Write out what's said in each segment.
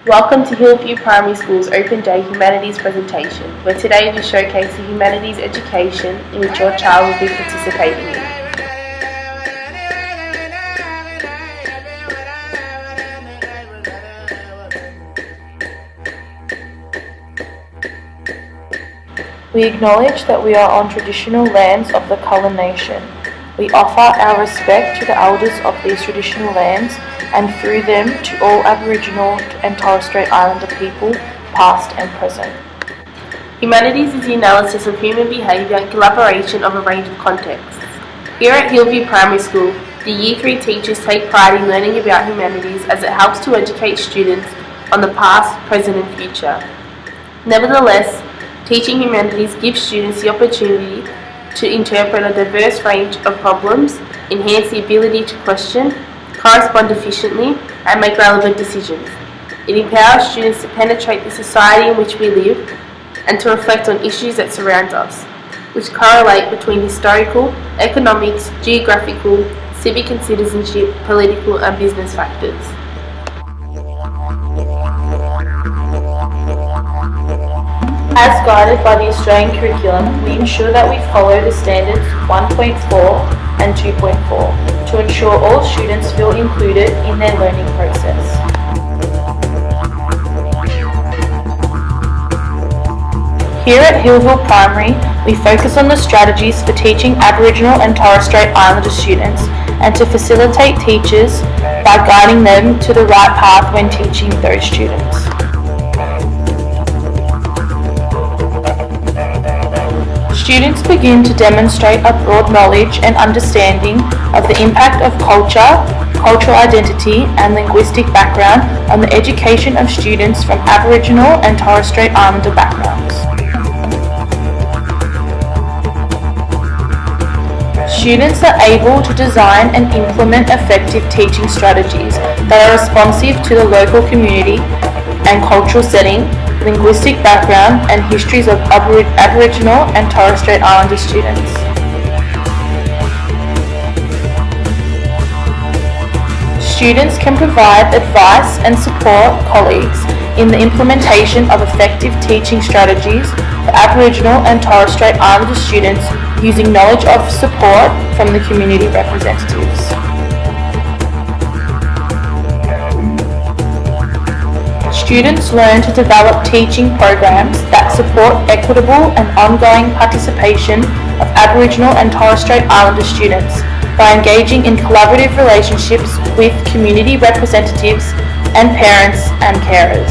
Welcome to Hillview Primary School's Open Day Humanities presentation, where today we showcase the humanities education in which your child will be participating in. We acknowledge that we are on traditional lands of the Kulin Nation. We offer our respect to the elders of these traditional lands and through them to all Aboriginal and Torres Strait Islander people, past and present. Humanities is the analysis of human behaviour and collaboration of a range of contexts. Here at Hillview Primary School, the Year 3 teachers take pride in learning about humanities as it helps to educate students on the past, present and future. Nevertheless, teaching humanities gives students the opportunity to interpret a diverse range of problems, enhance the ability to question, correspond efficiently, and make relevant decisions. It empowers students to penetrate the society in which we live and to reflect on issues that surround us, which correlate between historical, economics, geographical, civic and citizenship, political and business factors. As guided by the Australian curriculum, we ensure that we follow the standards 1.4 and 2.4 to ensure all students feel included in their learning process. Here at Hillview Primary, we focus on the strategies for teaching Aboriginal and Torres Strait Islander students and to facilitate teachers by guiding them to the right path when teaching those students. Students begin to demonstrate a broad knowledge and understanding of the impact of culture, cultural identity and linguistic background on the education of students from Aboriginal and Torres Strait Islander backgrounds. Students are able to design and implement effective teaching strategies that are responsive to the local community and cultural setting, linguistic background and histories of Aboriginal and Torres Strait Islander students. Students can provide advice and support colleagues in the implementation of effective teaching strategies for Aboriginal and Torres Strait Islander students using knowledge of support from the community representatives. Students learn to develop teaching programs that support equitable and ongoing participation of Aboriginal and Torres Strait Islander students by engaging in collaborative relationships with community representatives and parents and carers.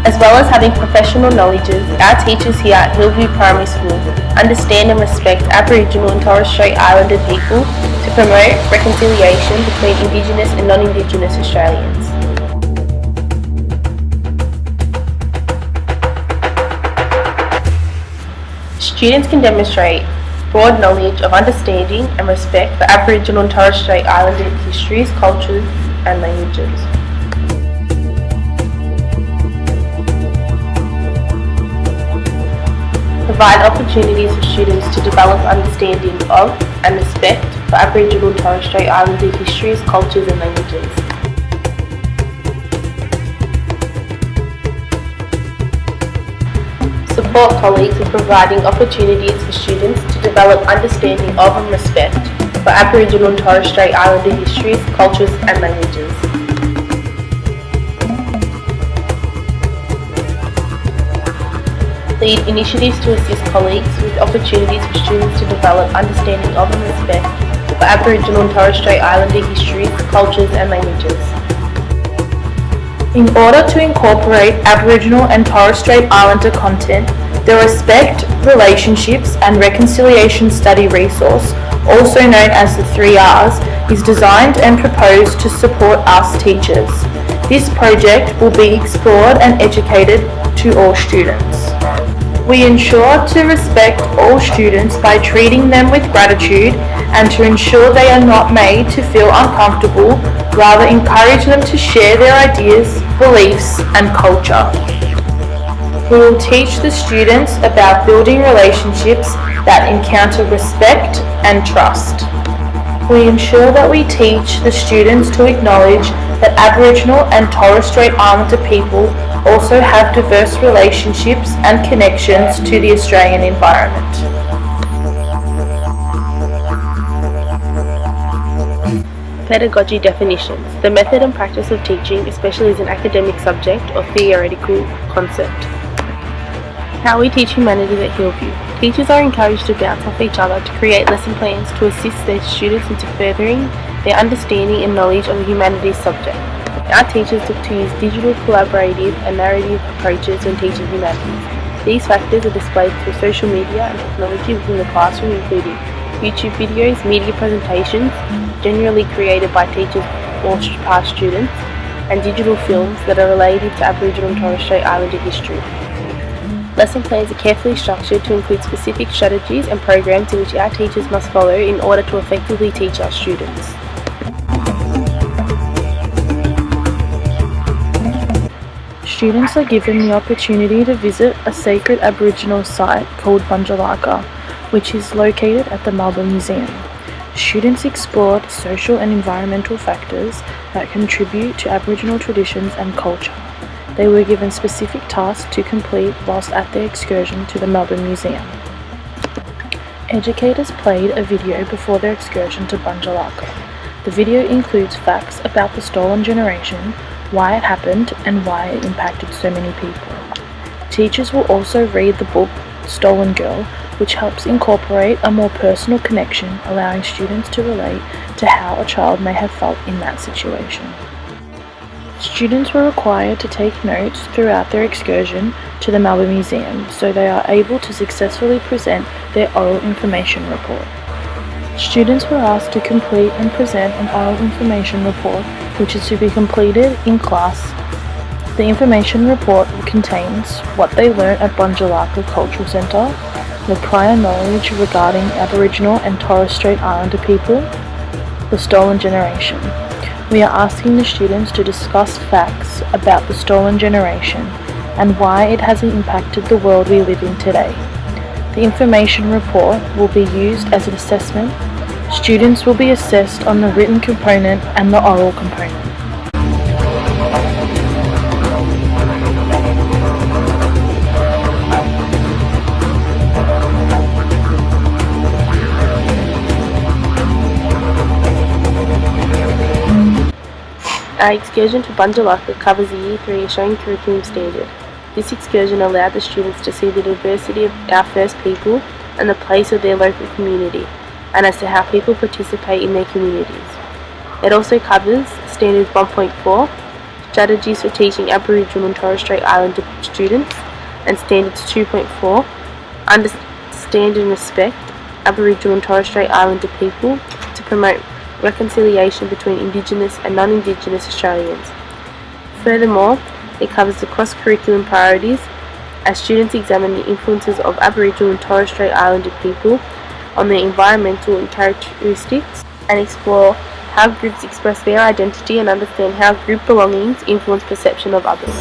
As well as having professional knowledges, our teachers here at Hillview Primary School understand and respect Aboriginal and Torres Strait Islander people to promote reconciliation between Indigenous and non-Indigenous Australians. Students can demonstrate broad knowledge of understanding and respect for Aboriginal and Torres Strait Islander histories, cultures and languages. Provide opportunities for students to develop understanding of and respect for Aboriginal and Torres Strait Islander histories, cultures and languages. Support colleagues in providing opportunities for students to develop understanding of and respect for Aboriginal and Torres Strait Islander histories, cultures and languages. Lead initiatives to assist colleagues with opportunities for students to develop understanding of and respect for Aboriginal and Torres Strait Islander histories, cultures and languages. In order to incorporate Aboriginal and Torres Strait Islander content, the Respect, Relationships and Reconciliation Study resource, also known as the 3Rs, is designed and proposed to support us teachers. This project will be explored and educated to all students. We ensure to respect all students by treating them with gratitude and to ensure they are not made to feel uncomfortable, rather encourage them to share their ideas, beliefs and culture. We will teach the students about building relationships that encounter respect and trust. We ensure that we teach the students to acknowledge that Aboriginal and Torres Strait Islander people also have diverse relationships and connections to the Australian environment. Pedagogy definitions. The method and practice of teaching, especially as an academic subject or theoretical concept. How we teach humanity at Hillview. Teachers are encouraged to bounce off each other to create lesson plans to assist their students into furthering their understanding and knowledge of the humanities subject. Our teachers look to use digital, collaborative and narrative approaches when teaching humanities. These factors are displayed through social media and technology within the classroom, including YouTube videos, media presentations, generally created by teachers or past students, and digital films that are related to Aboriginal and Torres Strait Islander history. Lesson plans are carefully structured to include specific strategies and programs in which our teachers must follow in order to effectively teach our students. Students are given the opportunity to visit a sacred Aboriginal site called Bunjalaka, which is located at the Melbourne Museum. Students explored social and environmental factors that contribute to Aboriginal traditions and culture. They were given specific tasks to complete whilst at their excursion to the Melbourne Museum. Educators played a video before their excursion to Bunjalaka. The video includes facts about the stolen generation, why it happened, and why it impacted so many people. Teachers will also read the book Stolen Girl, which helps incorporate a more personal connection, allowing students to relate to how a child may have felt in that situation. Students were required to take notes throughout their excursion to the Melbourne Museum so they are able to successfully present their oral information report. Students were asked to complete and present an oral information report, which is to be completed in class. The information report contains what they learnt at Bunjalaka Cultural Centre, the prior knowledge regarding Aboriginal and Torres Strait Islander people, the stolen generation. We are asking the students to discuss facts about the stolen generation and why it has impacted the world we live in today. The information report will be used as an assessment. Students will be assessed on the written component and the oral component. Our excursion to Bunjalaka covers the Year 3 Australian Curriculum Standard. This excursion allowed the students to see the diversity of our First People and the place of their local community, and as to how people participate in their communities. It also covers Standards 1.4, Strategies for Teaching Aboriginal and Torres Strait Islander Students, and Standards 2.4, Understand and Respect Aboriginal and Torres Strait Islander People to promote reconciliation between Indigenous and non-Indigenous Australians. Furthermore, it covers the cross-curriculum priorities as students examine the influences of Aboriginal and Torres Strait Islander people on their environmental and characteristics, and explore how groups express their identity and understand how group belongings influence perception of others.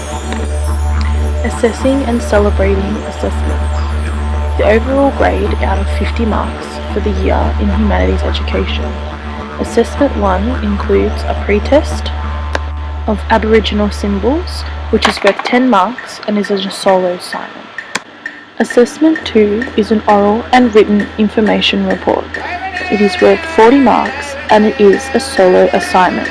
Assessing and celebrating assessments. The overall grade out of 50 marks for the year in humanities education. Assessment 1 includes a pre-test of Aboriginal symbols, which is worth 10 marks and is a solo assignment. Assessment 2 is an oral and written information report. It is worth 40 marks and it is a solo assignment.